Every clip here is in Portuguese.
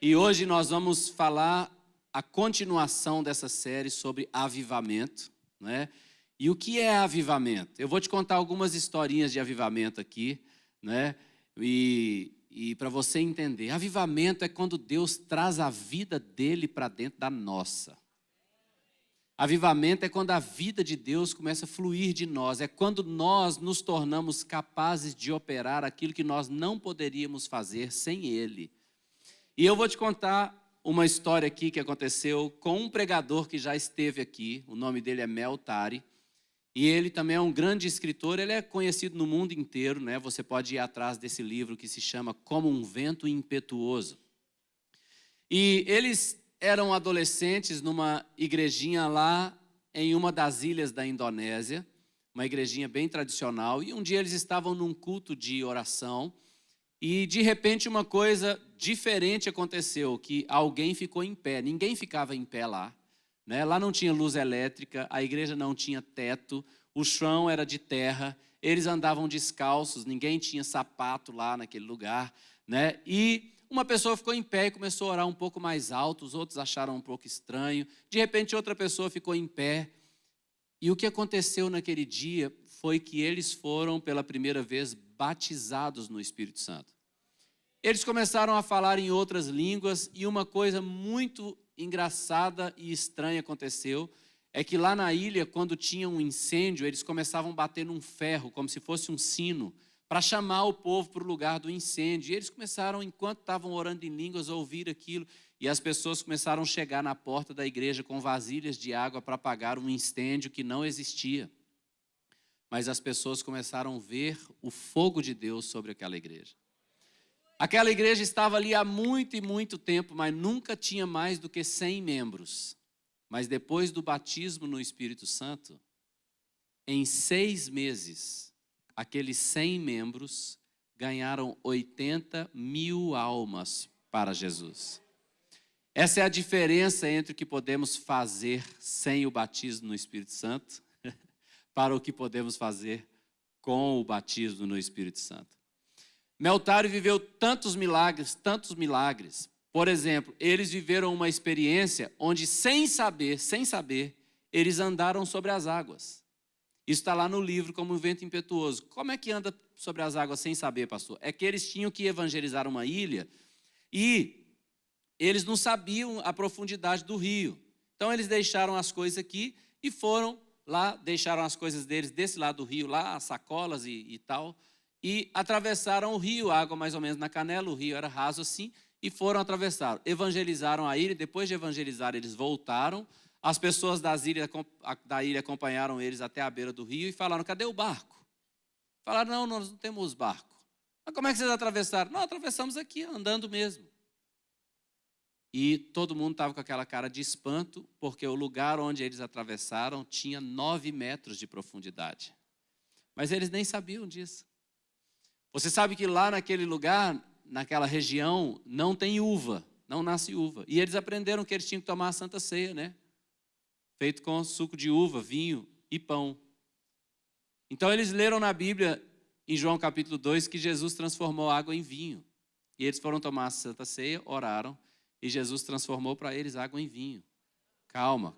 E hoje nós vamos falar a continuação dessa série sobre avivamento, né? E o que é avivamento? Eu vou te contar algumas historinhas de avivamento aqui, né? E para você entender, avivamento é quando Deus traz a vida dele para dentro da nossa. Avivamento é quando a vida de Deus começa a fluir de nós, é quando nós nos tornamos capazes de operar aquilo que nós não poderíamos fazer sem Ele. E eu vou te contar uma história aqui que aconteceu com um pregador que já esteve aqui, o nome dele é Mel Tari, e ele também é um grande escritor, ele é conhecido no mundo inteiro, né? Você pode ir atrás desse livro que se chama Como um Vento Impetuoso. E eles eram adolescentes numa igrejinha lá em uma das ilhas da Indonésia, uma igrejinha bem tradicional, e um dia eles estavam num culto de oração, e de repente uma coisa diferente aconteceu, que alguém ficou em pé, ninguém ficava em pé lá, né? Lá não tinha luz elétrica, a igreja não tinha teto, o chão era de terra, eles andavam descalços, ninguém tinha sapato lá naquele lugar, né? E uma pessoa ficou em pé e começou a orar um pouco mais alto, os outros acharam um pouco estranho, de repente outra pessoa ficou em pé, e o que aconteceu naquele dia foi que eles foram pela primeira vez batizados no Espírito Santo. Eles começaram a falar em outras línguas e uma coisa muito engraçada e estranha aconteceu, é que lá na ilha, quando tinha um incêndio, eles começavam a bater num ferro, como se fosse um sino, para chamar o povo para o lugar do incêndio. E eles começaram, enquanto estavam orando em línguas, a ouvir aquilo, e as pessoas começaram a chegar na porta da igreja com vasilhas de água para apagar um incêndio que não existia. Mas as pessoas começaram a ver o fogo de Deus sobre aquela igreja. Aquela igreja estava ali há muito e muito tempo, mas nunca tinha mais do que 100 membros. Mas depois do batismo no Espírito Santo, em 6 meses, aqueles 100 membros ganharam 80 mil almas para Jesus. Essa é a diferença entre o que podemos fazer sem o batismo no Espírito Santo para o que podemos fazer com o batismo no Espírito Santo. Mel Tari viveu tantos milagres. Por exemplo, eles viveram uma experiência onde, sem saber, eles andaram sobre as águas. Isso está lá no livro, Como um Vento Impetuoso. Como é que anda sobre as águas sem saber, pastor? É que eles tinham que evangelizar uma ilha e eles não sabiam a profundidade do rio. Então, eles deixaram as coisas aqui e foram lá, deixaram as coisas deles desse lado do rio, lá, as sacolas e tal, e atravessaram o rio, água mais ou menos na canela, o rio era raso assim, e foram atravessar. Evangelizaram a ilha, depois de evangelizar, eles voltaram. As pessoas da ilha acompanharam eles até a beira do rio e falaram: cadê o barco? Falaram: não, nós não temos barco. Mas como é que vocês atravessaram? Não, atravessamos aqui, andando mesmo. E todo mundo estava com aquela cara de espanto, porque o lugar onde eles atravessaram tinha 9 metros de profundidade. Mas eles nem sabiam disso. Você sabe que lá naquele lugar, naquela região, não tem uva, não nasce uva. E eles aprenderam que eles tinham que tomar a Santa Ceia, né? Feito com suco de uva, vinho e pão. Então eles leram na Bíblia, em João capítulo 2, que Jesus transformou água em vinho. E eles foram tomar a Santa Ceia, oraram, e Jesus transformou para eles água em vinho. Calma.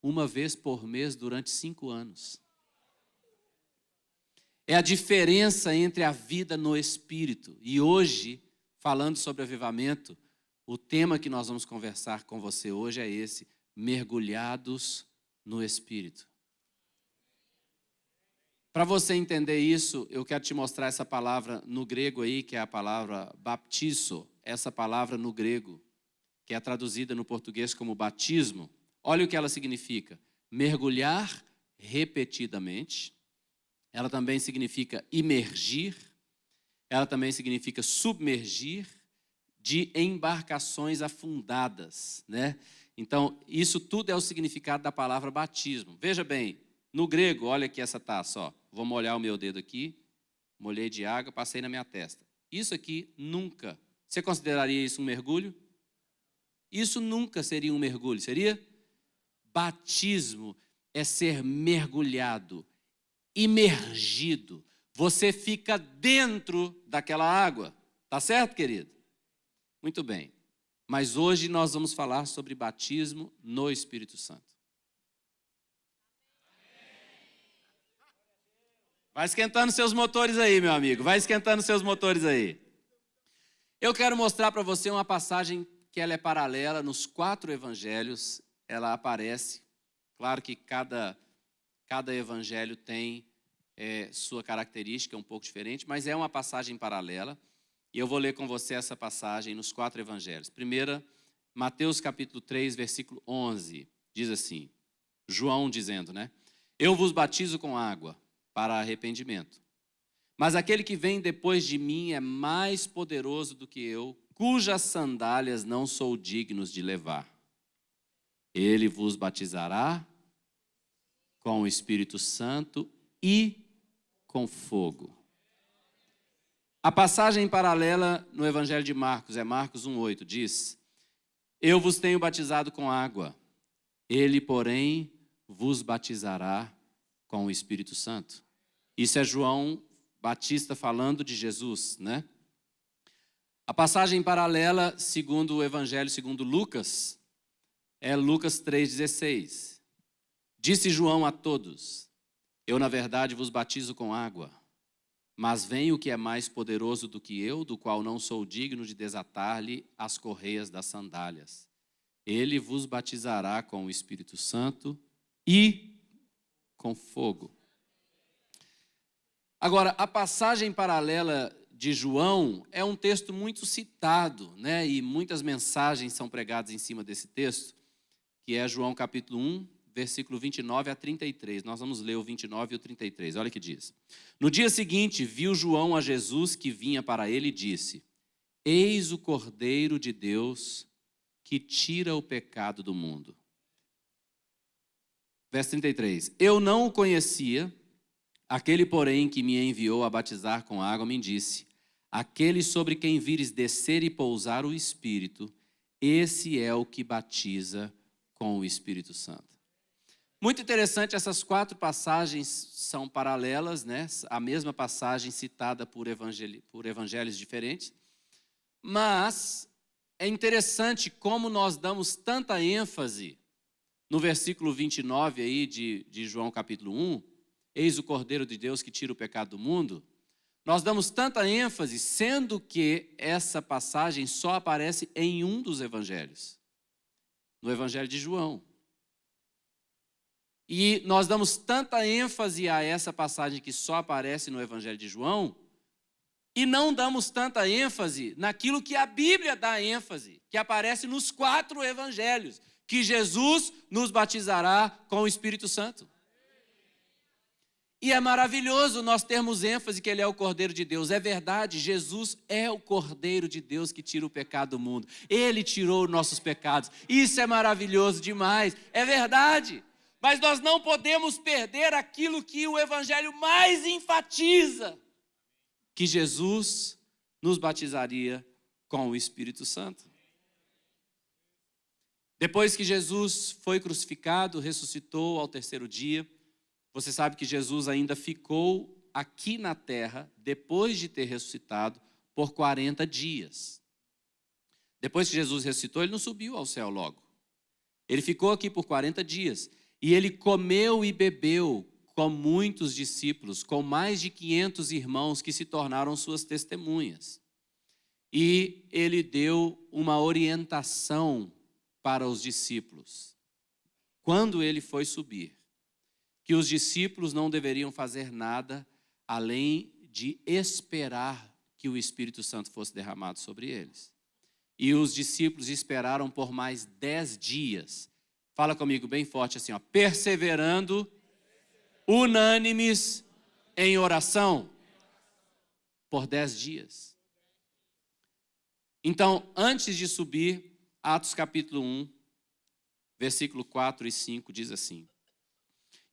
Uma vez por mês durante 5 anos. É a diferença entre a vida no Espírito. E hoje, falando sobre avivamento, o tema que nós vamos conversar com você hoje é esse: mergulhados no Espírito. Para você entender isso, eu quero te mostrar essa palavra no grego aí, que é a palavra baptizo. Essa palavra no grego, que é traduzida no português como batismo. Olha o que ela significa: mergulhar repetidamente. Ela também significa imergir. Ela também significa submergir de embarcações afundadas, né? Então, isso tudo é o significado da palavra batismo. Veja bem, no grego, olha aqui essa taça, ó. Vou molhar o meu dedo aqui, molhei de água, passei na minha testa. Isso aqui nunca. Você consideraria isso um mergulho? Isso nunca seria um mergulho, seria? Batismo é ser mergulhado, imergido. Você fica dentro daquela água. Tá certo, querido? Muito bem. Mas hoje nós vamos falar sobre batismo no Espírito Santo. Vai esquentando seus motores aí, meu amigo. Vai esquentando seus motores aí. Eu quero mostrar para você uma passagem que ela é paralela nos 4 evangelhos. Ela aparece. Claro que cada evangelho tem sua característica um pouco diferente, mas é uma passagem paralela. E eu vou ler com você essa passagem nos 4 evangelhos. Primeira, Mateus capítulo 3, versículo 11. Diz assim, João dizendo, né? Eu vos batizo com água para arrependimento. Mas aquele que vem depois de mim é mais poderoso do que eu, cujas sandálias não sou digno de levar. Ele vos batizará com o Espírito Santo e com fogo. A passagem paralela no Evangelho de Marcos, é Marcos 1,8, diz, eu vos tenho batizado com água, ele, porém, vos batizará com o Espírito Santo. Isso é João Batista falando de Jesus, né? A passagem paralela, segundo o Evangelho, segundo Lucas, é Lucas 3,16. Disse João a todos, eu na verdade vos batizo com água, mas vem o que é mais poderoso do que eu, do qual não sou digno de desatar-lhe as correias das sandálias. Ele vos batizará com o Espírito Santo e com fogo. Agora, a passagem paralela de João é um texto muito citado, né? E muitas mensagens são pregadas em cima desse texto, que é João capítulo 1, versículo 29 a 33. Nós vamos ler o 29 e o 33. Olha o que diz. No dia seguinte, viu João a Jesus que vinha para ele e disse, eis o Cordeiro de Deus que tira o pecado do mundo. Verso 33. Eu não o conhecia, aquele, porém, que me enviou a batizar com água, me disse, aquele sobre quem vires descer e pousar o Espírito, esse é o que batiza com o Espírito Santo. Muito interessante, essas 4 passagens são paralelas, né? A mesma passagem citada por evangelhos diferentes, mas é interessante como nós damos tanta ênfase no versículo 29 aí de João capítulo 1, eis o Cordeiro de Deus que tira o pecado do mundo, nós damos tanta ênfase, sendo que essa passagem só aparece em um dos evangelhos, no Evangelho de João. E nós damos tanta ênfase a essa passagem que só aparece no Evangelho de João, e não damos tanta ênfase naquilo que a Bíblia dá ênfase, que aparece nos 4 evangelhos, que Jesus nos batizará com o Espírito Santo. E é maravilhoso nós termos ênfase que Ele é o Cordeiro de Deus. É verdade, Jesus é o Cordeiro de Deus que tira o pecado do mundo. Ele tirou os nossos pecados. Isso é maravilhoso demais. É verdade. Mas nós não podemos perder aquilo que o Evangelho mais enfatiza, que Jesus nos batizaria com o Espírito Santo. Depois que Jesus foi crucificado, ressuscitou ao 3º dia, você sabe que Jesus ainda ficou aqui na terra, depois de ter ressuscitado, por 40 dias. Depois que Jesus ressuscitou, ele não subiu ao céu logo. Ele ficou aqui por 40 dias. E ele comeu e bebeu com muitos discípulos, com mais de 500 irmãos que se tornaram suas testemunhas. E ele deu uma orientação para os discípulos, quando ele foi subir, que os discípulos não deveriam fazer nada além de esperar que o Espírito Santo fosse derramado sobre eles. E os discípulos esperaram por mais 10 dias. Fala comigo bem forte assim, ó, perseverando, unânimes em oração, por 10 dias. Então, antes de subir, Atos capítulo 1, versículo 4 e 5 diz assim,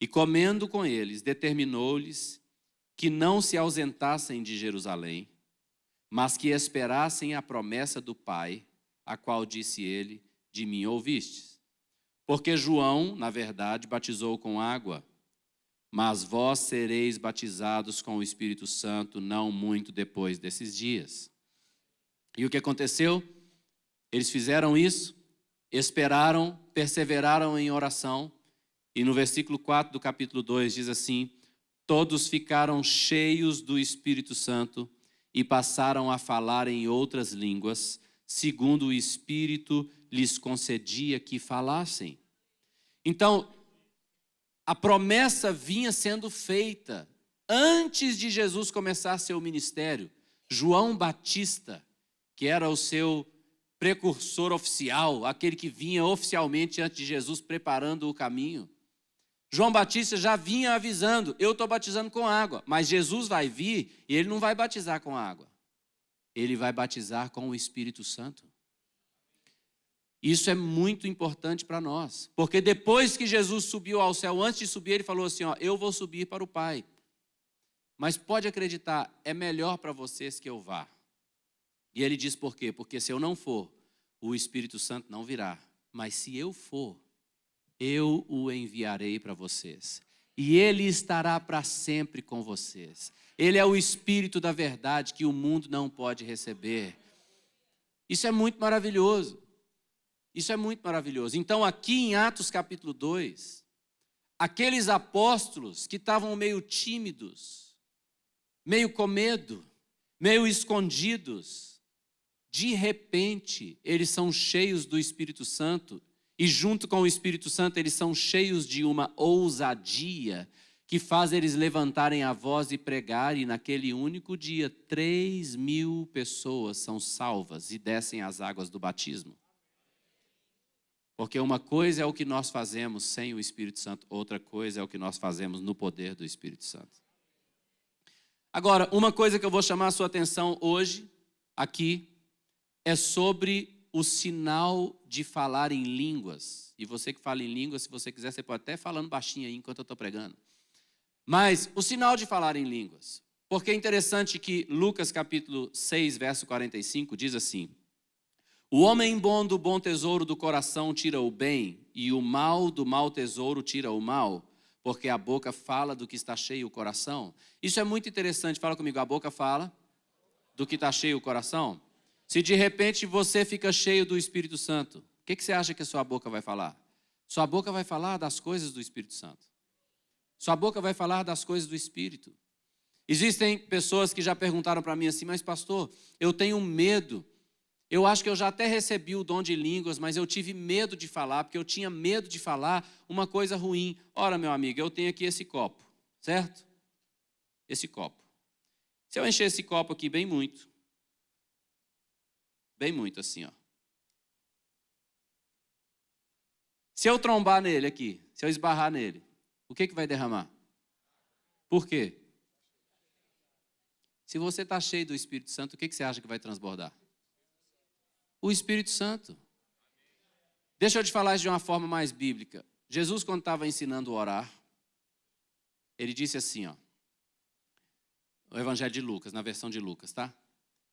e comendo com eles, determinou-lhes que não se ausentassem de Jerusalém, mas que esperassem a promessa do Pai, a qual disse ele, de mim ouvistes. Porque João, na verdade, batizou com água, mas vós sereis batizados com o Espírito Santo não muito depois desses dias. E o que aconteceu? Eles fizeram isso, esperaram, perseveraram em oração. E no versículo 4 do capítulo 2 diz assim: todos ficaram cheios do Espírito Santo e passaram a falar em outras línguas, segundo o Espírito lhes concedia que falassem. Então, a promessa vinha sendo feita antes de Jesus começar seu ministério. João Batista, que era o seu precursor oficial, aquele que vinha oficialmente antes de Jesus preparando o caminho. João Batista já vinha avisando: eu estou batizando com água, mas Jesus vai vir e ele não vai batizar com água. Ele vai batizar com o Espírito Santo. Isso é muito importante para nós, porque depois que Jesus subiu ao céu, antes de subir, ele falou assim: ó, eu vou subir para o Pai. Mas pode acreditar, é melhor para vocês que eu vá. E ele diz por quê? Porque se eu não for, o Espírito Santo não virá. Mas se eu for, eu o enviarei para vocês. E ele estará para sempre com vocês. Ele é o Espírito da verdade que o mundo não pode receber. Isso é muito maravilhoso. Isso é muito maravilhoso. Então aqui em Atos capítulo 2, aqueles apóstolos que estavam meio tímidos, meio com medo, meio escondidos, de repente eles são cheios do Espírito Santo. E junto com o Espírito Santo, eles são cheios de uma ousadia que faz eles levantarem a voz e pregar. E naquele único dia, 3.000 pessoas são salvas e descem as águas do batismo. Porque uma coisa é o que nós fazemos sem o Espírito Santo, outra coisa é o que nós fazemos no poder do Espírito Santo. Agora, uma coisa que eu vou chamar a sua atenção hoje, aqui, é sobre o sinal de falar em línguas. E você que fala em línguas, se você quiser, você pode até falando baixinho aí enquanto eu estou pregando. Mas o sinal de falar em línguas. Porque é interessante que Lucas capítulo 6, verso 45 diz assim: o homem bom do bom tesouro do coração tira o bem, e o mal do mau tesouro tira o mal, porque a boca fala do que está cheio o coração. Isso é muito interessante. Fala comigo, a boca fala do que está cheio o coração. Se de repente você fica cheio do Espírito Santo, o que você acha que a sua boca vai falar? Sua boca vai falar das coisas do Espírito Santo. Sua boca vai falar das coisas do Espírito. Existem pessoas que já perguntaram para mim assim: mas pastor, eu tenho medo. Eu acho que eu já até recebi o dom de línguas, mas eu tive medo de falar, porque eu tinha medo de falar uma coisa ruim. Ora, meu amigo, eu tenho aqui esse copo, certo? Esse copo. Se eu encher esse copo aqui bem muito assim, ó. Se eu trombar nele aqui, se eu esbarrar nele, o que vai derramar? Por quê? Se você está cheio do Espírito Santo, o que você acha que vai transbordar? O Espírito Santo. Deixa eu te falar isso de uma forma mais bíblica. Jesus, quando estava ensinando a orar, ele disse assim, ó, o Evangelho de Lucas, na versão de Lucas, tá?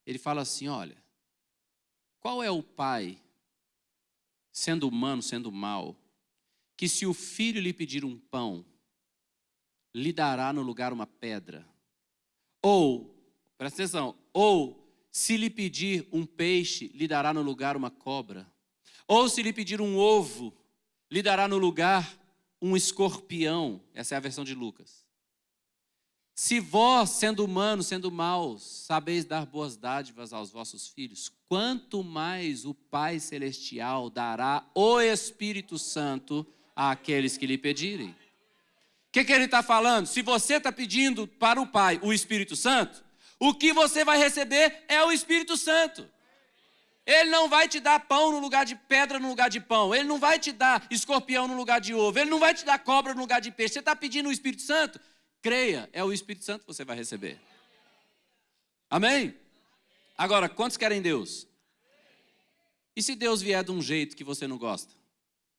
Ele fala assim: olha, qual é o pai, sendo humano, sendo mau, que se o filho lhe pedir um pão, lhe dará no lugar uma pedra? Ou, presta atenção, ou se lhe pedir um peixe, lhe dará no lugar uma cobra? Ou se lhe pedir um ovo, lhe dará no lugar um escorpião? Essa é a versão de Lucas. Se vós, sendo humanos, sendo maus, sabeis dar boas dádivas aos vossos filhos, quanto mais o Pai Celestial dará o Espírito Santo àqueles que lhe pedirem. O que ele está falando? Se você está pedindo para o Pai o Espírito Santo, o que você vai receber é o Espírito Santo. Ele não vai te dar pão no lugar de pedra, no lugar de pão. Ele não vai te dar escorpião no lugar de ovo. Ele não vai te dar cobra no lugar de peixe. Você está pedindo o Espírito Santo? Creia, é o Espírito Santo que você vai receber. Amém? Agora, quantos querem Deus? E se Deus vier de um jeito que você não gosta?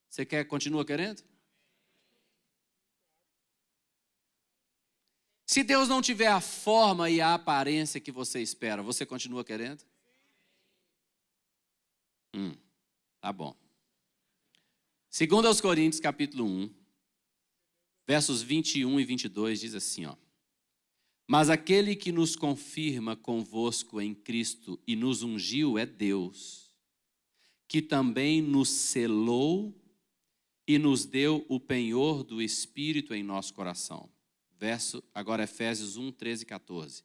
Você continua querendo? Se Deus não tiver a forma e a aparência que você espera, você continua querendo? Tá bom. 2 Coríntios capítulo 1, versos 21 e 22 diz assim, ó: mas aquele que nos confirma convosco em Cristo e nos ungiu é Deus, que também nos selou e nos deu o penhor do Espírito em nosso coração. Agora Efésios 1, 13 e 14.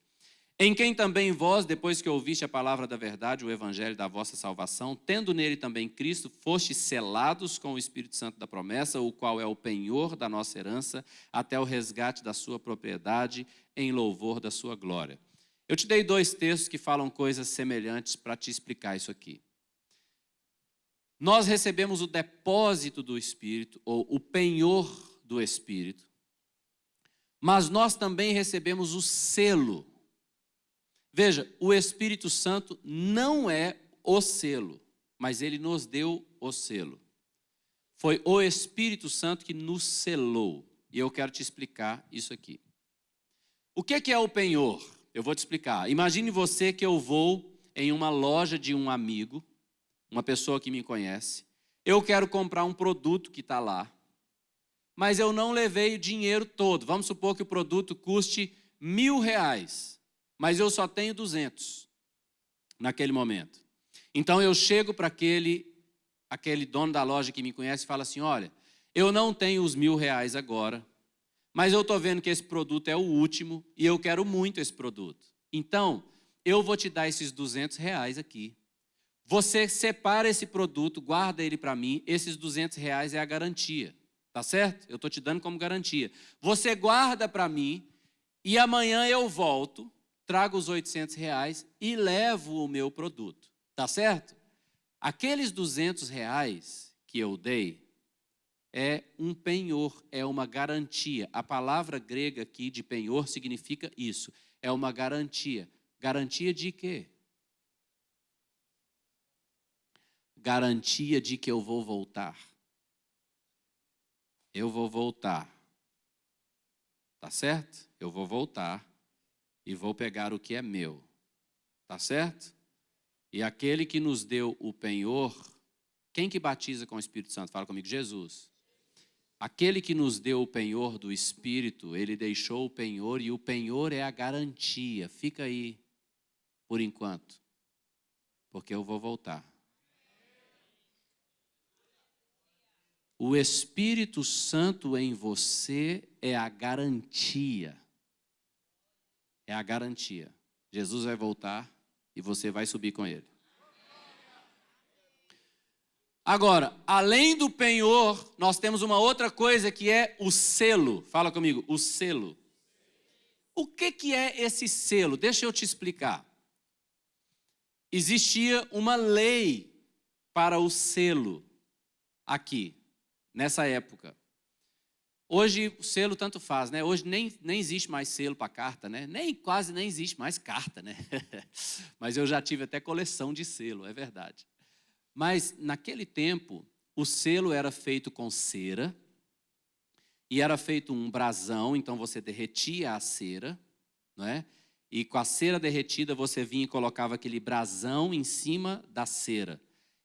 Em quem também vós, depois que ouviste a palavra da verdade, o evangelho da vossa salvação, tendo nele também Cristo, fostes selados com o Espírito Santo da promessa, o qual é o penhor da nossa herança, até o resgate da sua propriedade, em louvor da sua glória. Eu te dei 2 textos que falam coisas semelhantes para te explicar isso aqui. Nós recebemos o depósito do Espírito, ou o penhor do Espírito, mas nós também recebemos o selo. Veja, o Espírito Santo não é o selo, mas ele nos deu o selo. Foi o Espírito Santo que nos selou. E eu quero te explicar isso aqui. O que é o penhor? Eu vou te explicar. Imagine você que eu vou em uma loja de um amigo, uma pessoa que me conhece. Eu quero comprar um produto que está lá, mas eu não levei o dinheiro todo. Vamos supor que o produto custe R$1.000. Mas eu só tenho 200 naquele momento. Então eu chego para aquele dono da loja que me conhece e falo assim, olha, eu não tenho os R$1.000 agora, mas eu estou vendo que esse produto é o último e eu quero muito esse produto. Então, eu vou te dar esses R$200 aqui. Você separa esse produto, guarda ele para mim, esses R$200 é a garantia, tá certo? Eu estou te dando como garantia. Você guarda para mim e amanhã eu volto, trago os R$800 e levo o meu produto, tá certo? Aqueles R$200 que eu dei é um penhor, é uma garantia. A palavra grega aqui de penhor significa isso, é uma garantia. Garantia de quê? Garantia de que eu vou voltar. Eu vou voltar, tá certo? Eu vou voltar. E vou pegar o que é meu, tá certo? E aquele que nos deu o penhor, quem que batiza com o Espírito Santo? Fala comigo, Jesus. Aquele que nos deu o penhor do Espírito, ele deixou o penhor e o penhor é a garantia. Fica aí, por enquanto, porque eu vou voltar. O Espírito Santo em você é a garantia. É a garantia. Jesus vai voltar e você vai subir com ele. Agora, além do penhor, nós temos uma outra coisa que é o selo. Fala comigo, o selo. O que é esse selo? Deixa eu te explicar. Existia uma lei para o selo aqui, nessa época. Hoje o selo tanto faz, né? Hoje nem existe mais selo para carta, né? Quase nem existe mais carta, né? Mas eu já tive até coleção de selo, é verdade. Mas naquele tempo, o selo era feito com cera e era feito um brasão, então você derretia a cera, não é? E com a cera derretida você vinha e colocava aquele brasão em cima da cera.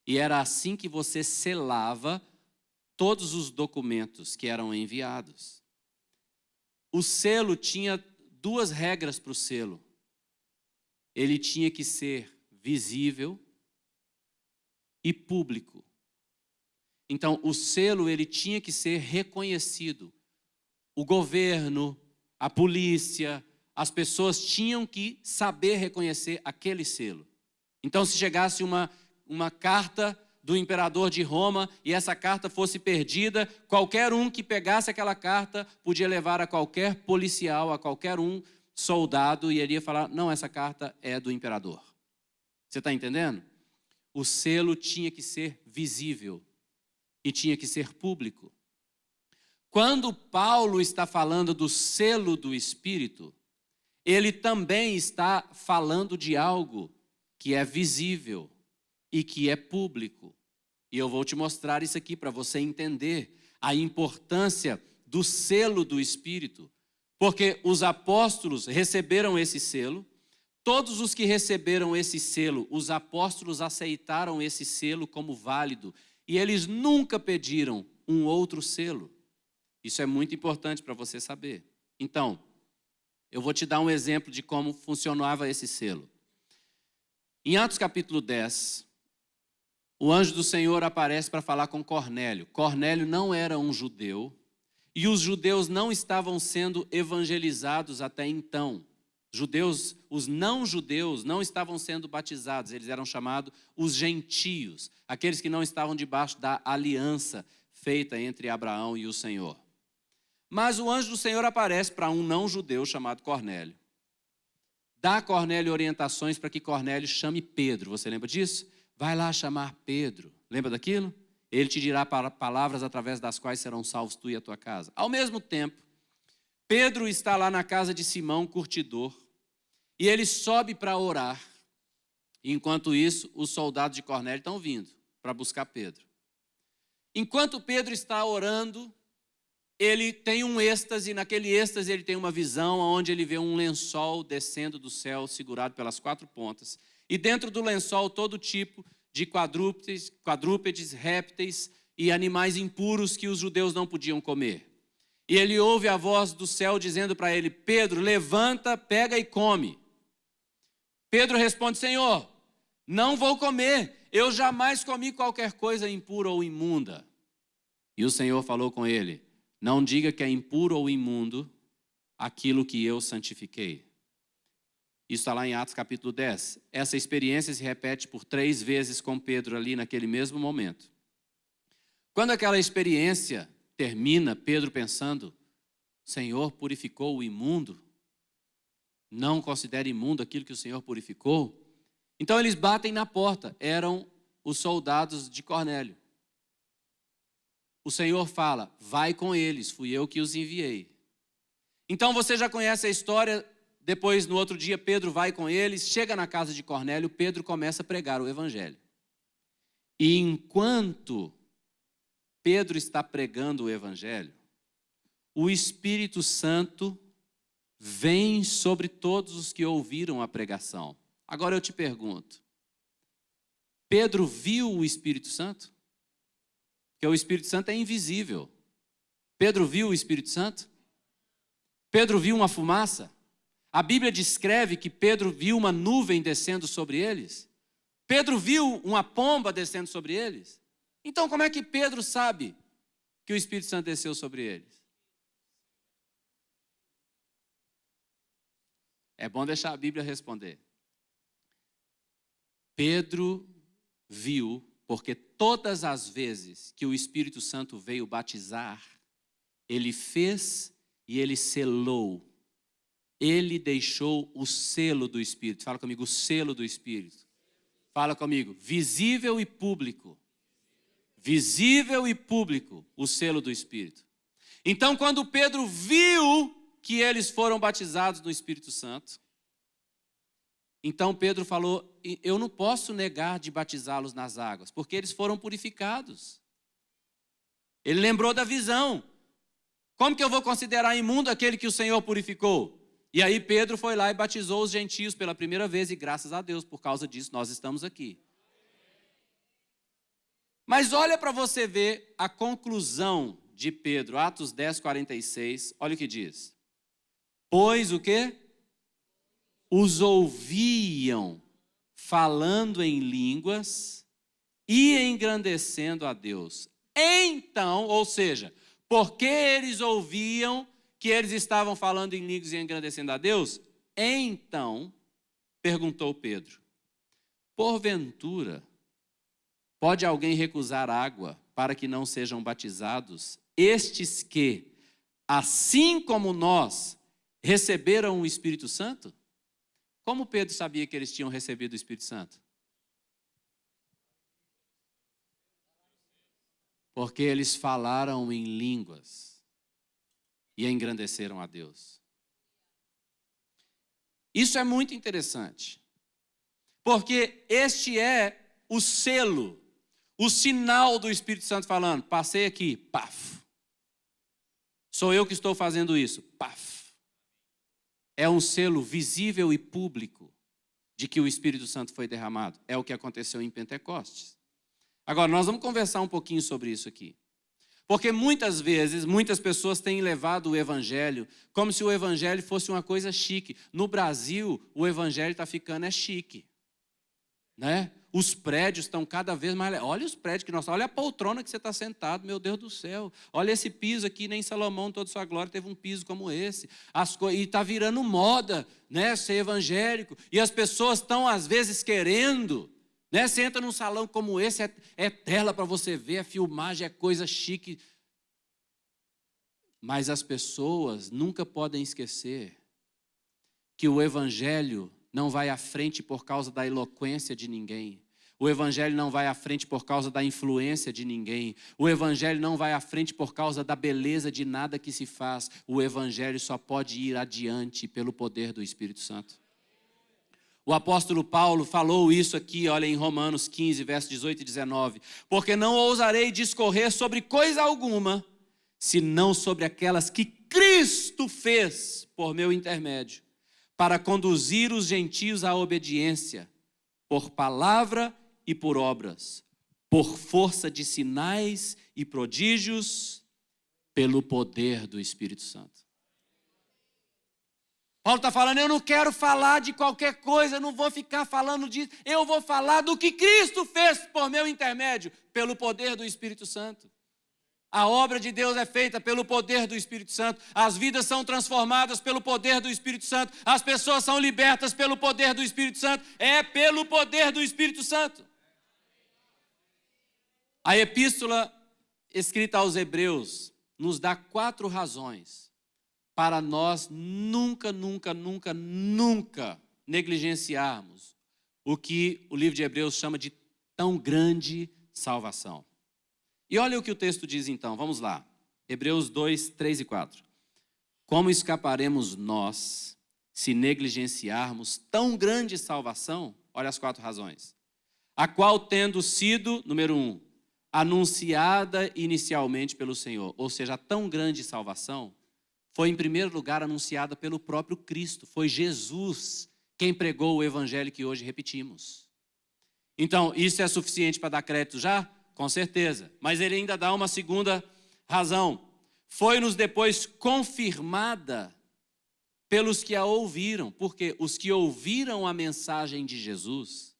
E era assim que você selava todos os documentos que eram enviados. O selo tinha 2 regras para o selo. Ele tinha que ser visível e público. Então, o selo ele tinha que ser reconhecido. O governo, a polícia, as pessoas tinham que saber reconhecer aquele selo. Então, se chegasse uma carta do imperador de Roma e essa carta fosse perdida, qualquer um que pegasse aquela carta podia levar a qualquer policial, a qualquer soldado e ele ia falar, não, essa carta é do imperador. Você está entendendo? O selo tinha que ser visível e tinha que ser público. Quando Paulo está falando do selo do Espírito, ele também está falando de algo que é visível e que é público. E eu vou te mostrar isso aqui para você entender a importância do selo do Espírito. Porque os apóstolos receberam esse selo, todos os que receberam esse selo, os apóstolos aceitaram esse selo como válido. E eles nunca pediram um outro selo. Isso é muito importante para você saber. Então, eu vou te dar um exemplo de como funcionava esse selo. Em Atos capítulo 10, o anjo do Senhor aparece para falar com Cornélio. Cornélio não era um judeu e os judeus não estavam sendo evangelizados até então. Os não-judeus não estavam sendo batizados, eles eram chamados os gentios, aqueles que não estavam debaixo da aliança feita entre Abraão e o Senhor. Mas o anjo do Senhor aparece para um não-judeu chamado Cornélio. Dá a Cornélio orientações para que Cornélio chame Pedro. Você lembra disso? Vai lá chamar Pedro. Lembra daquilo? Ele te dirá palavras através das quais serão salvos tu e a tua casa. Ao mesmo tempo, Pedro está lá na casa de Simão, curtidor, e ele sobe para orar. Enquanto isso, os soldados de Cornélio estão vindo para buscar Pedro. Enquanto Pedro está orando, ele tem um êxtase, e naquele êxtase ele tem uma visão onde ele vê um lençol descendo do céu, segurado pelas 4 pontas. E dentro do lençol todo tipo de quadrúpedes, répteis e animais impuros que os judeus não podiam comer. E ele ouve a voz do céu dizendo para ele: Pedro, levanta, pega e come. Pedro responde: Senhor, não vou comer, eu jamais comi qualquer coisa impura ou imunda. E o Senhor falou com ele: não diga que é impuro ou imundo aquilo que eu santifiquei. Isso está lá em Atos capítulo 10. Essa experiência se repete por 3 vezes com Pedro ali naquele mesmo momento. Quando aquela experiência termina, Pedro pensando: Senhor purificou o imundo? Não considere imundo aquilo que o Senhor purificou? Então eles batem na porta. Eram os soldados de Cornélio. O Senhor fala: vai com eles, fui eu que os enviei. Então você já conhece a história. Depois, no outro dia, Pedro vai com eles, chega na casa de Cornélio, Pedro começa a pregar o evangelho. E enquanto Pedro está pregando o evangelho, o Espírito Santo vem sobre todos os que ouviram a pregação. Agora eu te pergunto, Pedro viu o Espírito Santo? Porque o Espírito Santo é invisível. Pedro viu o Espírito Santo? Pedro viu uma fumaça? A Bíblia descreve que Pedro viu uma nuvem descendo sobre eles. Pedro viu uma pomba descendo sobre eles. Então como é que Pedro sabe que o Espírito Santo desceu sobre eles? É bom deixar a Bíblia responder. Pedro viu, porque todas as vezes que o Espírito Santo veio batizar, ele fez e ele selou. Ele deixou o selo do Espírito. Fala comigo, o selo do Espírito. Fala comigo, visível e público. Visível e público, o selo do Espírito. Então, quando Pedro viu que eles foram batizados no Espírito Santo, então Pedro falou: eu não posso negar de batizá-los nas águas, porque eles foram purificados. Ele lembrou da visão. Como que eu vou considerar imundo aquele que o Senhor purificou? E aí Pedro foi lá e batizou os gentios pela primeira vez, e graças a Deus, por causa disso, nós estamos aqui. Mas olha para você ver a conclusão de Pedro, Atos 10, 46, olha o que diz. Pois o quê? Os ouviam falando em línguas e engrandecendo a Deus. Então, ou seja, porque eles ouviam que eles estavam falando em línguas e engrandecendo a Deus, então, perguntou Pedro, porventura, pode alguém recusar água para que não sejam batizados? Estes que, assim como nós, receberam o Espírito Santo? Como Pedro sabia que eles tinham recebido o Espírito Santo? Porque eles falaram em línguas e engrandeceram a Deus. Isso é muito interessante, porque este é o selo, o sinal do Espírito Santo falando: passei aqui, paf. Sou eu que estou fazendo isso, paf. É um selo visível e público de que o Espírito Santo foi derramado. É o que aconteceu em Pentecostes. Agora, nós vamos conversar um pouquinho sobre isso aqui. Porque muitas vezes, muitas pessoas têm levado o evangelho como se o evangelho fosse uma coisa chique. No Brasil, o evangelho está ficando chique. Né? Os prédios estão cada vez mais... Olha os prédios que nós... Olha a poltrona que você está sentado, meu Deus do céu. Olha esse piso aqui, nem Salomão, toda sua glória, teve um piso como esse. E está virando moda, né, ser evangélico. E as pessoas estão, às vezes, querendo... Né, você entra num salão como esse, é tela para você ver, é filmagem, é coisa chique. Mas as pessoas nunca podem esquecer que o evangelho não vai à frente por causa da eloquência de ninguém. O evangelho não vai à frente por causa da influência de ninguém. O evangelho não vai à frente por causa da beleza de nada que se faz. O evangelho só pode ir adiante pelo poder do Espírito Santo. O apóstolo Paulo falou isso aqui, olha, em Romanos 15, versos 18 e 19. Porque não ousarei discorrer sobre coisa alguma, senão sobre aquelas que Cristo fez por meu intermédio, para conduzir os gentios à obediência, por palavra e por obras, por força de sinais e prodígios, pelo poder do Espírito Santo. Paulo está falando, eu não quero falar de qualquer coisa, eu não vou ficar falando disso, eu vou falar do que Cristo fez por meu intermédio, pelo poder do Espírito Santo. A obra de Deus é feita pelo poder do Espírito Santo. As vidas são transformadas pelo poder do Espírito Santo. As pessoas são libertas pelo poder do Espírito Santo. É pelo poder do Espírito Santo. A epístola escrita aos Hebreus nos dá 4 razões para nós nunca negligenciarmos o que o livro de Hebreus chama de tão grande salvação. E olha o que o texto diz então, vamos lá. Hebreus 2, 3 e 4. Como escaparemos nós se negligenciarmos tão grande salvação? Olha as 4 razões. A qual tendo sido, número 1, anunciada inicialmente pelo Senhor. Ou seja, a tão grande salvação foi em primeiro lugar anunciada pelo próprio Cristo. Foi Jesus quem pregou o evangelho que hoje repetimos. Então, isso é suficiente para dar crédito já? Com certeza, mas ele ainda dá uma segunda razão. Foi-nos depois confirmada pelos que a ouviram, porque os que ouviram a mensagem de Jesus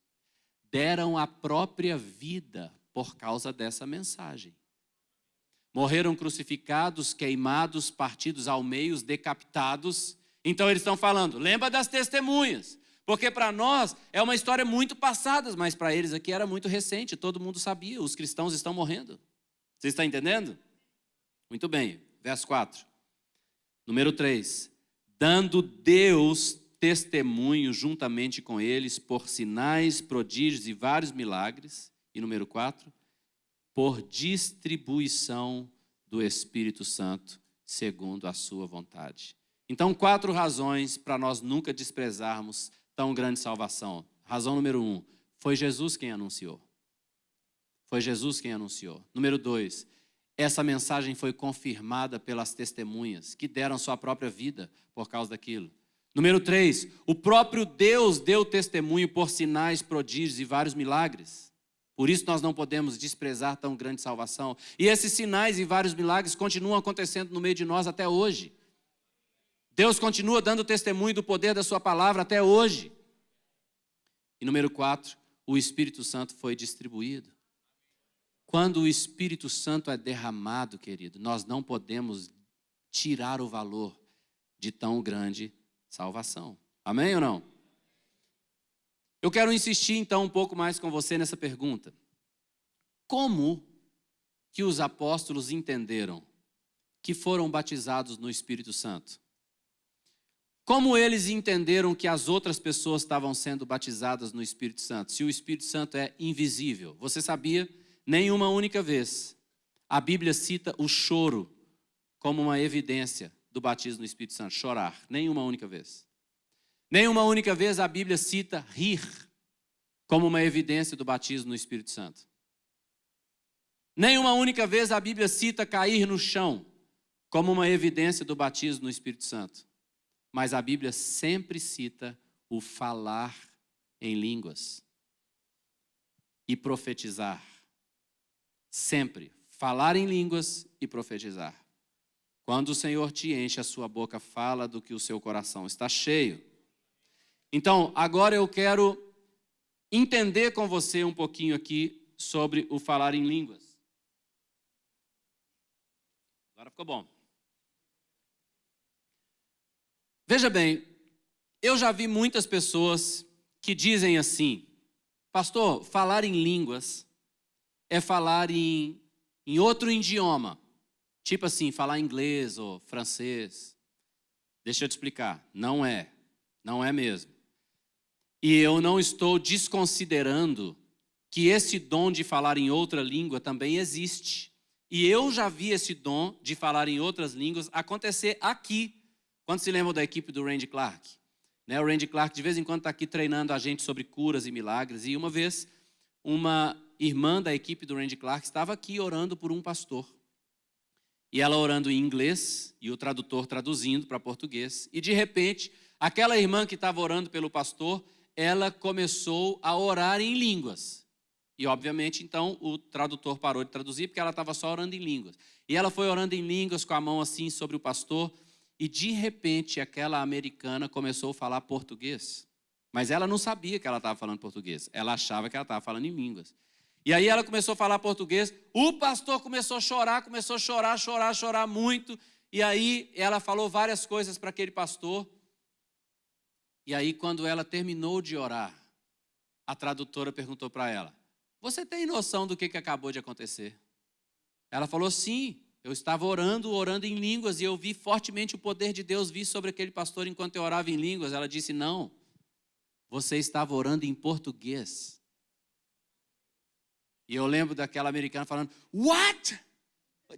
deram a própria vida por causa dessa mensagem. Morreram crucificados, queimados, partidos ao meio, decapitados. Então eles estão falando, lembra das testemunhas. Porque para nós é uma história muito passada, mas para eles aqui era muito recente, todo mundo sabia, os cristãos estão morrendo. Você está entendendo? Muito bem, verso 4. Número 3. Dando Deus testemunho juntamente com eles por sinais, prodígios e vários milagres. E número 4. Por distribuição do Espírito Santo, segundo a sua vontade. Então, 4 razões para nós nunca desprezarmos tão grande salvação. Razão número 1, foi Jesus quem anunciou. Foi Jesus quem anunciou. Número 2, essa mensagem foi confirmada pelas testemunhas que deram sua própria vida por causa daquilo. Número 3, o próprio Deus deu testemunho por sinais, prodígios e vários milagres. Por isso nós não podemos desprezar tão grande salvação. E esses sinais e vários milagres continuam acontecendo no meio de nós até hoje. Deus continua dando testemunho do poder da sua palavra até hoje. E número 4, o Espírito Santo foi distribuído. Quando o Espírito Santo é derramado, querido, nós não podemos tirar o valor de tão grande salvação. Amém ou não? Eu quero insistir então um pouco mais com você nessa pergunta. Como que os apóstolos entenderam que foram batizados no Espírito Santo? Como eles entenderam que as outras pessoas estavam sendo batizadas no Espírito Santo? Se o Espírito Santo é invisível. Você sabia? Nenhuma única vez a Bíblia cita o choro como uma evidência do batismo no Espírito Santo. Chorar. Nenhuma única vez. Nenhuma única vez a Bíblia cita rir como uma evidência do batismo no Espírito Santo. Nenhuma única vez a Bíblia cita cair no chão como uma evidência do batismo no Espírito Santo. Mas a Bíblia sempre cita o falar em línguas e profetizar. Sempre. Falar em línguas e profetizar. Quando o Senhor te enche, a sua boca fala do que o seu coração está cheio. Então, agora eu quero entender com você um pouquinho aqui sobre o falar em línguas. Agora ficou bom. Veja bem, eu já vi muitas pessoas que dizem assim: pastor, falar em línguas é falar em outro idioma. Tipo assim, falar inglês ou francês. Deixa eu te explicar. Não é mesmo. E eu não estou desconsiderando que esse dom de falar em outra língua também existe. E eu já vi esse dom de falar em outras línguas acontecer aqui. Quando se lembra da equipe do Randy Clark? Né? O Randy Clark de vez em quando está aqui treinando a gente sobre curas e milagres. E uma vez, uma irmã da equipe do Randy Clark estava aqui orando por um pastor. E ela orando em inglês e o tradutor traduzindo para português. E de repente, aquela irmã que estava orando pelo pastor, ela começou a orar em línguas. E obviamente, então, o tradutor parou de traduzir porque ela estava só orando em línguas. E ela foi orando em línguas com a mão assim sobre o pastor. E de repente, aquela americana começou a falar português. Mas ela não sabia que ela estava falando português. Ela achava que ela estava falando em línguas. E aí ela começou a falar português, o pastor começou a chorar muito. E aí ela falou várias coisas para aquele pastor. E aí quando ela terminou de orar, a tradutora perguntou para ela: você tem noção do que acabou de acontecer? Ela falou: sim, eu estava orando em línguas e eu vi fortemente o poder de Deus vir sobre aquele pastor enquanto eu orava em línguas. Ela disse: não, você estava orando em português. E eu lembro daquela americana falando: what?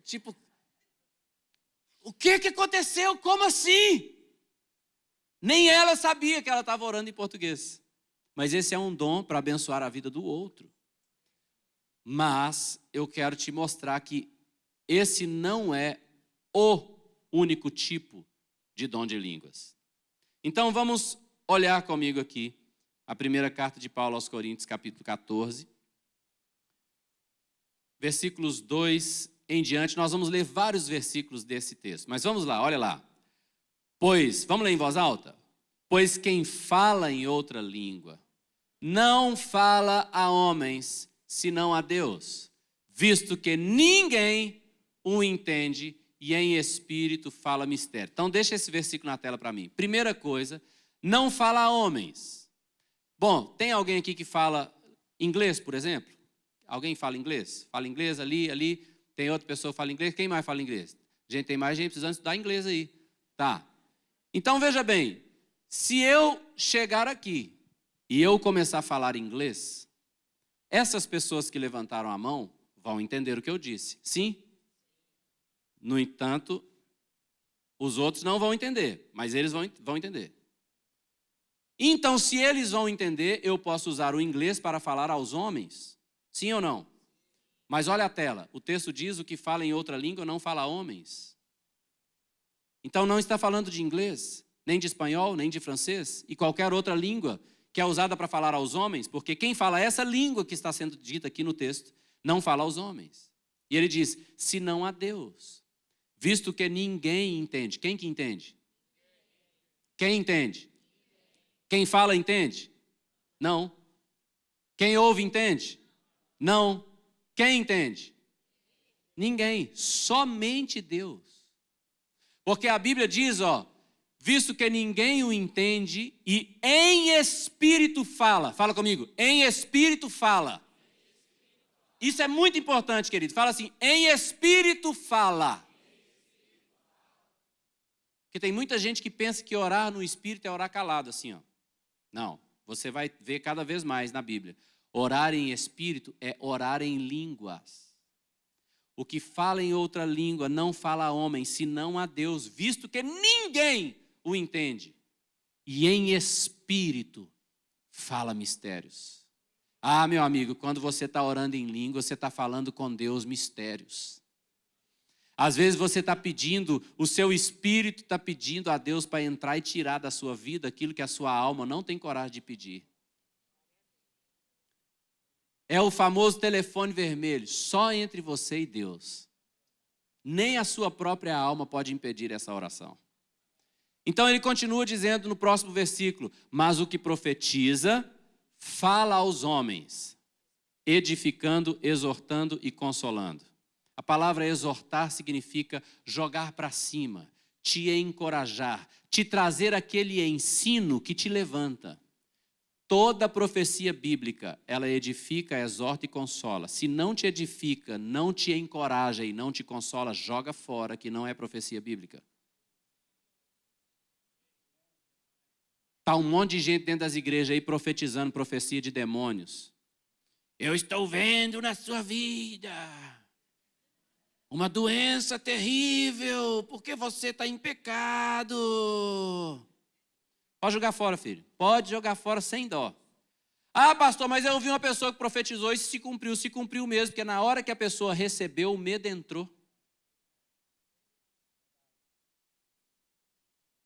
Tipo, o que aconteceu? Como assim? Nem ela sabia que ela estava orando em português. Mas esse é um dom para abençoar a vida do outro. Mas eu quero te mostrar que esse não é o único tipo de dom de línguas. Então vamos olhar comigo aqui a primeira carta de Paulo aos Coríntios, capítulo 14. Versículos 2 em diante, nós vamos ler vários versículos desse texto. Mas vamos lá, olha lá. Pois, vamos ler em voz alta? Pois quem fala em outra língua não fala a homens, senão a Deus, visto que ninguém o entende e em espírito fala mistério. Então deixa esse versículo na tela para mim. Primeira coisa, não fala a homens. Bom, tem alguém aqui que fala inglês, por exemplo? Alguém fala inglês? Fala inglês ali, tem outra pessoa que fala inglês. Quem mais fala inglês? Gente, tem mais gente precisando estudar inglês aí. Tá. Então, veja bem, se eu chegar aqui e eu começar a falar inglês, essas pessoas que levantaram a mão vão entender o que eu disse. Sim? No entanto, os outros não vão entender, mas eles vão entender. Então, se eles vão entender, eu posso usar o inglês para falar aos homens? Sim ou não? Mas olha a tela. O texto diz: o que fala em outra língua não fala a homens. Então não está falando de inglês, nem de espanhol, nem de francês e qualquer outra língua que é usada para falar aos homens, porque quem fala essa língua que está sendo dita aqui no texto não fala aos homens. E ele diz: senão a Deus, visto que ninguém entende. Quem que entende? Quem entende? Quem fala entende? Não. Quem ouve entende? Não. Quem entende? Ninguém. Somente Deus. Porque a Bíblia diz, visto que ninguém o entende e em espírito fala. Fala comigo. Em espírito fala. Isso é muito importante, querido. Fala assim, em espírito fala. Porque tem muita gente que pensa que orar no espírito é orar calado, assim, Não, você vai ver cada vez mais na Bíblia. Orar em espírito é orar em línguas. O que fala em outra língua não fala a homem, senão a Deus, visto que ninguém o entende. E em espírito fala mistérios. Ah, meu amigo, quando você está orando em língua, você está falando com Deus mistérios. Às vezes você está pedindo, o seu espírito está pedindo a Deus para entrar e tirar da sua vida aquilo que a sua alma não tem coragem de pedir. É o famoso telefone vermelho, só entre você e Deus. Nem a sua própria alma pode impedir essa oração. Então ele continua dizendo no próximo versículo: mas o que profetiza, fala aos homens, edificando, exortando e consolando. A palavra exortar significa jogar para cima, te encorajar, te trazer aquele ensino que te levanta. Toda profecia bíblica, ela edifica, exorta e consola. Se não te edifica, não te encoraja e não te consola, joga fora, que não é profecia bíblica. Está um monte de gente dentro das igrejas aí profetizando profecia de demônios. Eu estou vendo na sua vida uma doença terrível, porque você está em pecado. Pode jogar fora, filho. Pode jogar fora sem dó. Ah, pastor, mas eu ouvi uma pessoa que profetizou e se cumpriu mesmo, porque na hora que a pessoa recebeu, o medo entrou.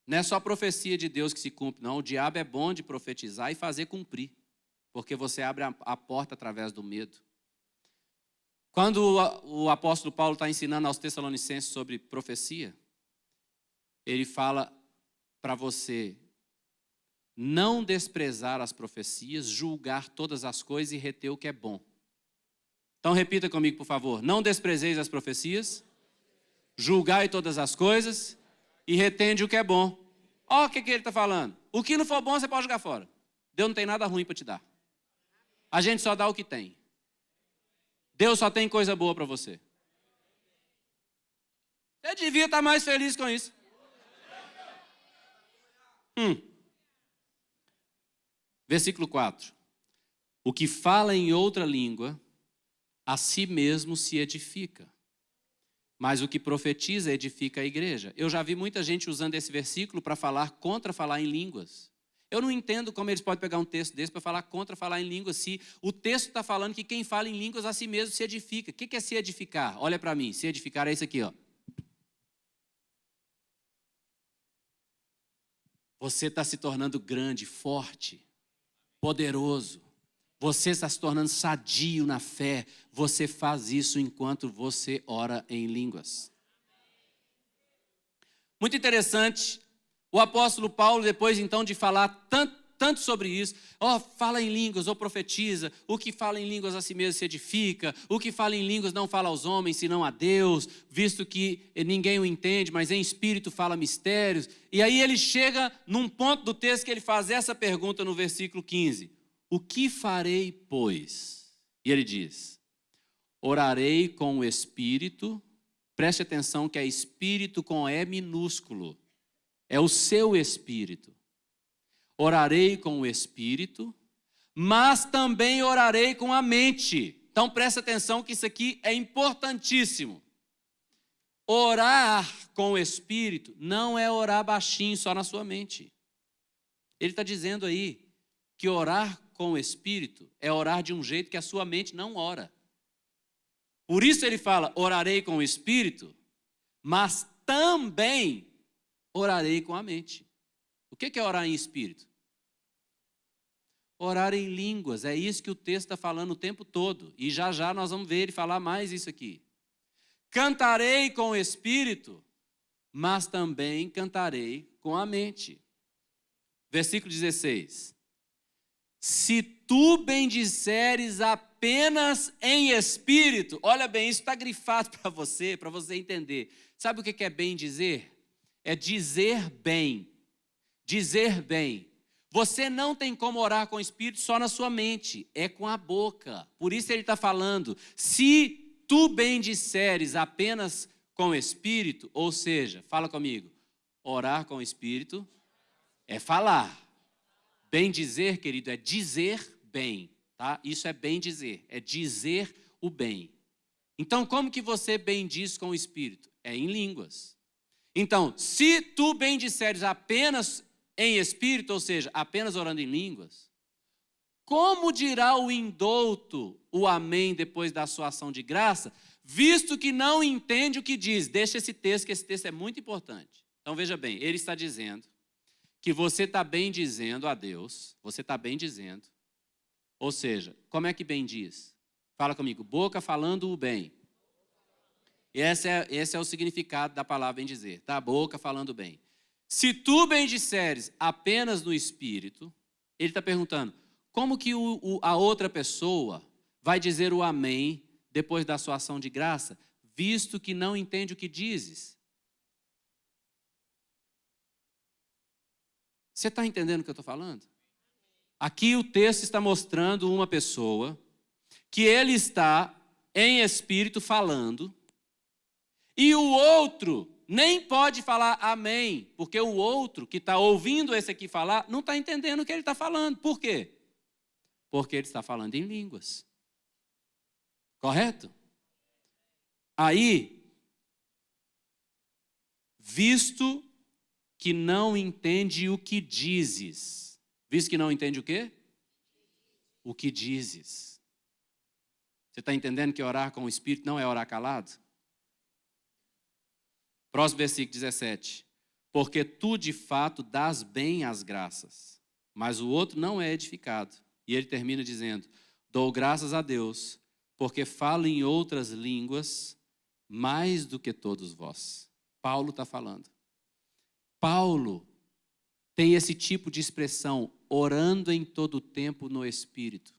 Não é só a profecia de Deus que se cumpre, não. O diabo é bom de profetizar e fazer cumprir, porque você abre a porta através do medo. Quando o apóstolo Paulo está ensinando aos Tessalonicenses sobre profecia, ele fala para você não desprezar as profecias, julgar todas as coisas e reter o que é bom. Então repita comigo, por favor. Não desprezeis as profecias, julgai todas as coisas e retende o que é bom. Olha o que ele está falando. O que não for bom, você pode jogar fora. Deus não tem nada ruim para te dar. A gente só dá o que tem. Deus só tem coisa boa para você. Você devia estar mais feliz com isso. Versículo 4. O que fala em outra língua, a si mesmo se edifica. Mas o que profetiza edifica a igreja. Eu já vi muita gente usando esse versículo para falar contra falar em línguas. Eu não entendo como eles podem pegar um texto desse para falar contra falar em línguas, se o texto está falando que quem fala em línguas a si mesmo se edifica. O que é se edificar? Olha para mim, se edificar é isso aqui, ó. Você está se tornando grande, forte, poderoso. Você está se tornando sadio na fé. Você faz isso enquanto você ora em línguas. Muito interessante. O apóstolo Paulo, depois então de falar tanto sobre isso, fala em línguas ou profetiza, o que fala em línguas a si mesmo se edifica, o que fala em línguas não fala aos homens, senão a Deus, visto que ninguém o entende, mas em espírito fala mistérios. E aí ele chega num ponto do texto que ele faz essa pergunta no versículo 15. O que farei, pois? E ele diz, orarei com o espírito, preste atenção que é espírito com E minúsculo. É o seu espírito. Orarei com o espírito, mas também orarei com a mente. Então presta atenção que isso aqui é importantíssimo. Orar com o espírito não é orar baixinho só na sua mente. Ele está dizendo aí que orar com o espírito é orar de um jeito que a sua mente não ora. Por isso ele fala, orarei com o espírito, mas também orarei com a mente. O que é orar em espírito? Orar em línguas, é isso que o texto está falando o tempo todo. E já nós vamos ver ele falar mais isso aqui. Cantarei com o espírito, mas também cantarei com a mente. Versículo 16. Se tu bendisseres apenas em espírito, olha bem, isso está grifado para você entender. Sabe o que é bem dizer? É dizer bem. Dizer bem. Você não tem como orar com o Espírito só na sua mente, é com a boca. Por isso ele está falando, se tu bendisseres apenas com o Espírito, ou seja, fala comigo, orar com o Espírito é falar. Bem dizer, querido, é dizer bem, tá? Isso é bem dizer, é dizer o bem. Então, como que você bendiz com o Espírito? É em línguas. Então, se tu bendisseres apenas em espírito, ou seja, apenas orando em línguas, como dirá o indouto o amém depois da sua ação de graça, visto que não entende o que diz? Deixa esse texto, que esse texto é muito importante. Então veja bem, ele está dizendo que você está bem dizendo a Deus, você está bem dizendo, ou seja, como é que bem diz? Fala comigo, boca falando o bem. Esse é o significado da palavra bem dizer, tá? Boca falando bem. Se tu bendisseres apenas no Espírito, ele está perguntando, como que a outra pessoa vai dizer o amém depois da sua ação de graça, visto que não entende o que dizes? Você está entendendo o que eu estou falando? Aqui o texto está mostrando uma pessoa que ele está em espírito falando, e o outro nem pode falar amém, porque o outro que está ouvindo esse aqui falar não está entendendo o que ele está falando. Por quê? Porque ele está falando em línguas. Correto? Aí, visto que não entende o que dizes. Visto que não entende o quê? O que dizes. Você está entendendo que orar com o Espírito não é orar calado? Próximo versículo 17. Porque tu de fato dás bem as graças, mas o outro não é edificado. E ele termina dizendo: dou graças a Deus, porque falo em outras línguas mais do que todos vós. Paulo está falando. Paulo tem esse tipo de expressão, orando em todo o tempo no Espírito.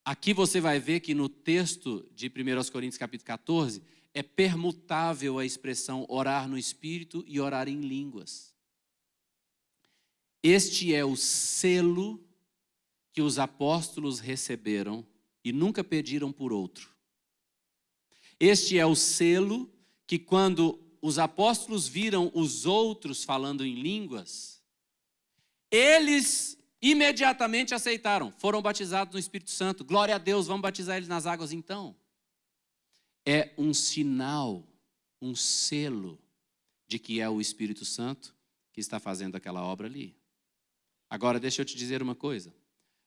Aqui você vai ver que no texto de 1 Coríntios capítulo 14, é permutável a expressão orar no Espírito e orar em línguas. Este é o selo que os apóstolos receberam e nunca pediram por outro. Este é o selo que quando os apóstolos viram os outros falando em línguas, eles imediatamente aceitaram, foram batizados no Espírito Santo. Glória a Deus, vamos batizar eles nas águas então. É um sinal, um selo de que é o Espírito Santo que está fazendo aquela obra ali. Agora, deixa eu te dizer uma coisa.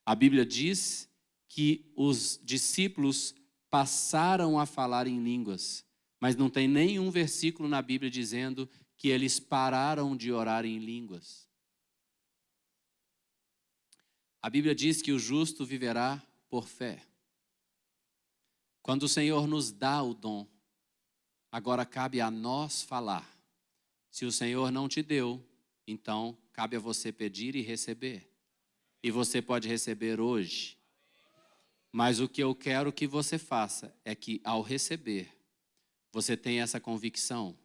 A Bíblia diz que os discípulos passaram a falar em línguas, mas não tem nenhum versículo na Bíblia dizendo que eles pararam de orar em línguas. A Bíblia diz que o justo viverá por fé. Quando o Senhor nos dá o dom, agora cabe a nós falar. Se o Senhor não te deu, então cabe a você pedir e receber. E você pode receber hoje. Mas o que eu quero que você faça é que ao receber, você tenha essa convicção.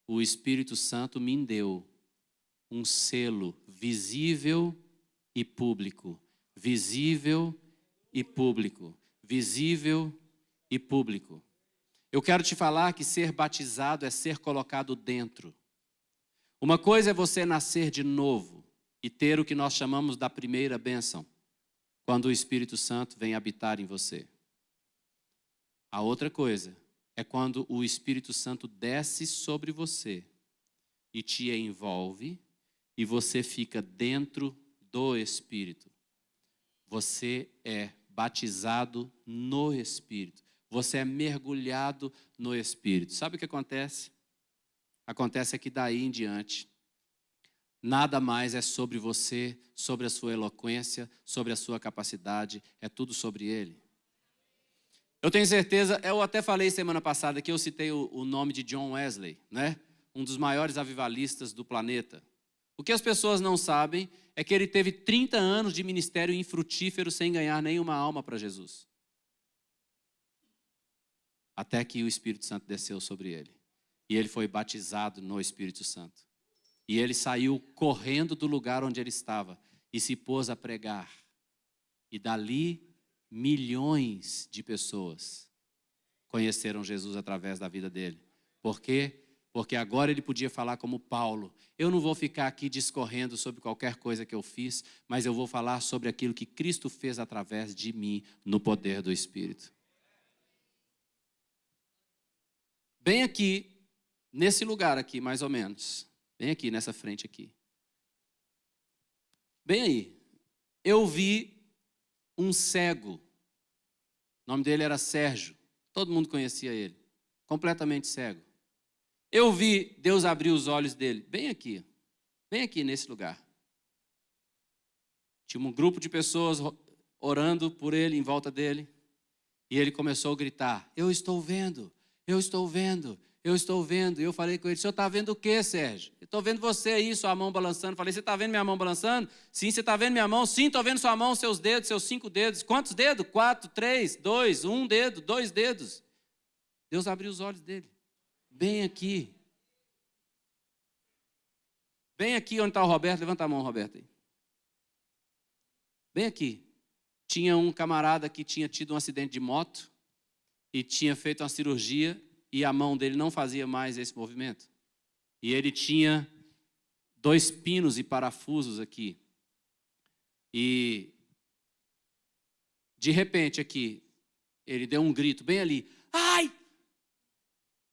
O Espírito Santo me deu um selo visível e público. Visível e público. Visível e público. Eu quero te falar que ser batizado é ser colocado dentro. Uma coisa é você nascer de novo e ter o que nós chamamos da primeira bênção, quando o Espírito Santo vem habitar em você. A outra coisa é quando o Espírito Santo desce sobre você e te envolve e você fica dentro do Espírito. Você é batizado no Espírito. Você é mergulhado no Espírito. Sabe o que acontece? Acontece que daí em diante, nada mais é sobre você, sobre a sua eloquência, sobre a sua capacidade, é tudo sobre Ele. Eu tenho certeza, eu até falei semana passada que eu citei o nome de John Wesley, né? Um dos maiores avivalistas do planeta. O que as pessoas não sabem é que ele teve 30 anos de ministério infrutífero sem ganhar nenhuma alma para Jesus. Até que o Espírito Santo desceu sobre ele. E ele foi batizado no Espírito Santo. E ele saiu correndo do lugar onde ele estava e se pôs a pregar. E dali, milhões de pessoas conheceram Jesus através da vida dele. Por quê? Porque agora ele podia falar como Paulo. Eu não vou ficar aqui discorrendo sobre qualquer coisa que eu fiz, mas eu vou falar sobre aquilo que Cristo fez através de mim, no poder do Espírito. Bem aqui, nesse lugar aqui, mais ou menos. Bem aqui, nessa frente aqui. Bem aí. Eu vi um cego. O nome dele era Sérgio. Todo mundo conhecia ele. Completamente cego. Eu vi Deus abrir os olhos dele. Bem aqui nesse lugar. Tinha um grupo de pessoas orando por ele, em volta dele. E ele começou a gritar: eu estou vendo, eu estou vendo, eu estou vendo. E eu falei com ele, o senhor está vendo o quê, Sérgio? Eu estou vendo você aí, sua mão balançando. Falei, você está vendo minha mão balançando? Sim, você está vendo minha mão? Sim, estou vendo sua mão, seus dedos, seus 5 dedos. Quantos dedos? 4, 3, 2, 1 dedo, 2 dedos. Deus abriu os olhos dele. Bem aqui. Bem aqui onde está o Roberto. Levanta a mão, Roberto. Aí. Bem aqui. Tinha um camarada que tinha tido um acidente de moto e tinha feito uma cirurgia e a mão dele não fazia mais esse movimento. E ele tinha 2 pinos e parafusos aqui. E, de repente, aqui, ele deu um grito bem ali. Ai!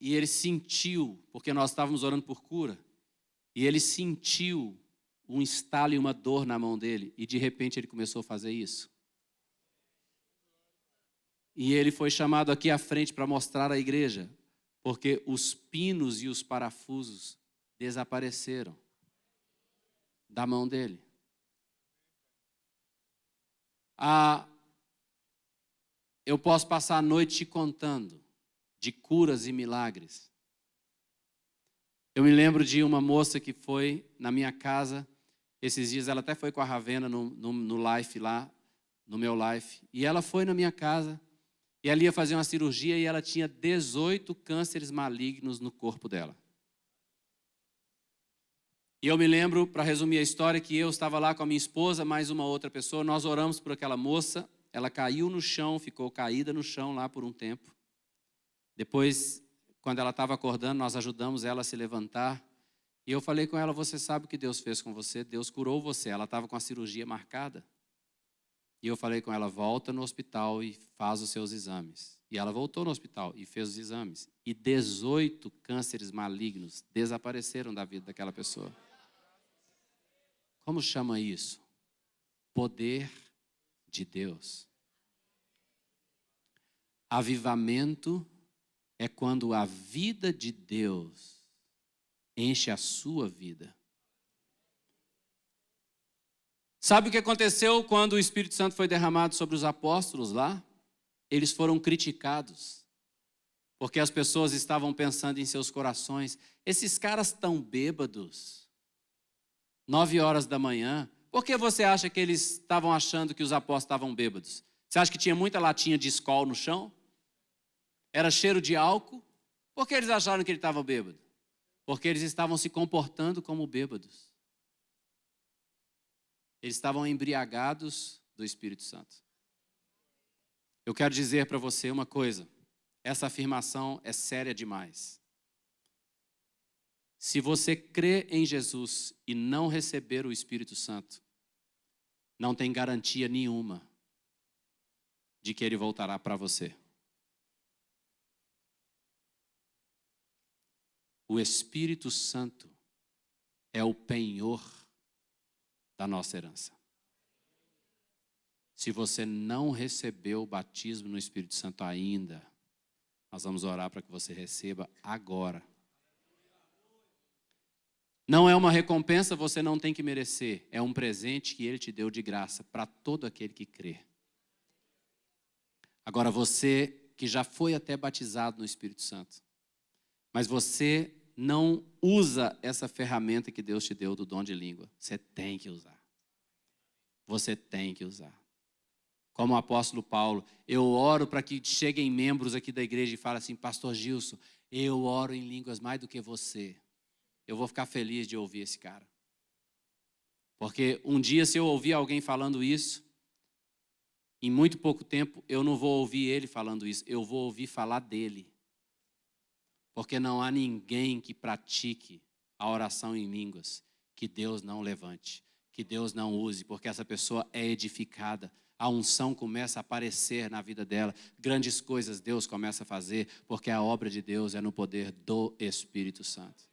E ele sentiu, porque nós estávamos orando por cura, e ele sentiu um estalo e uma dor na mão dele. E, de repente, ele começou a fazer isso. E ele foi chamado aqui à frente para mostrar à igreja, porque os pinos e os parafusos desapareceram da mão dele. Eu posso passar a noite te contando de curas e milagres. Eu me lembro de uma moça que foi na minha casa, esses dias ela até foi com a Ravena no life lá, no meu life, e ela foi na minha casa, e ela ia fazer uma cirurgia e ela tinha 18 cânceres malignos no corpo dela. E eu me lembro, para resumir a história, que eu estava lá com a minha esposa, mais uma outra pessoa, nós oramos por aquela moça, ela caiu no chão, ficou caída no chão lá por um tempo. Depois, quando ela estava acordando, nós ajudamos ela a se levantar. E eu falei com ela, você sabe o que Deus fez com você? Deus curou você. Ela estava com a cirurgia marcada. E eu falei com ela, volta no hospital e faz os seus exames. E ela voltou no hospital e fez os exames. E 18 cânceres malignos desapareceram da vida daquela pessoa. Como chama isso? Poder de Deus. Avivamento é quando a vida de Deus enche a sua vida. Sabe o que aconteceu quando o Espírito Santo foi derramado sobre os apóstolos lá? Eles foram criticados, porque as pessoas estavam pensando em seus corações, esses caras estão bêbados, 9 horas da manhã, por que você acha que eles estavam achando que os apóstolos estavam bêbados? Você acha que tinha muita latinha de Skol no chão? Era cheiro de álcool? Por que eles acharam que ele estava bêbado? Porque eles estavam se comportando como bêbados. Eles estavam embriagados do Espírito Santo. Eu quero dizer para você uma coisa. Essa afirmação é séria demais. Se você crê em Jesus e não receber o Espírito Santo, não tem garantia nenhuma de que ele voltará para você. O Espírito Santo é o penhor da nossa herança. Se você não recebeu o batismo no Espírito Santo ainda, nós vamos orar para que você receba agora. Não é uma recompensa, você não tem que merecer. É um presente que Ele te deu de graça para todo aquele que crê. Agora, você que já foi até batizado no Espírito Santo, mas você não usa essa ferramenta que Deus te deu do dom de língua. Você tem que usar. Você tem que usar. Como o apóstolo Paulo, eu oro para que cheguem membros aqui da igreja e falem assim, pastor Gilson, eu oro em línguas mais do que você. Eu vou ficar feliz de ouvir esse cara. Porque um dia, se eu ouvir alguém falando isso, em muito pouco tempo, eu não vou ouvir ele falando isso, eu vou ouvir falar dele. Porque não há ninguém que pratique a oração em línguas que Deus não levante, que Deus não use, porque essa pessoa é edificada. A unção começa a aparecer na vida dela. Grandes coisas Deus começa a fazer, porque a obra de Deus é no poder do Espírito Santo.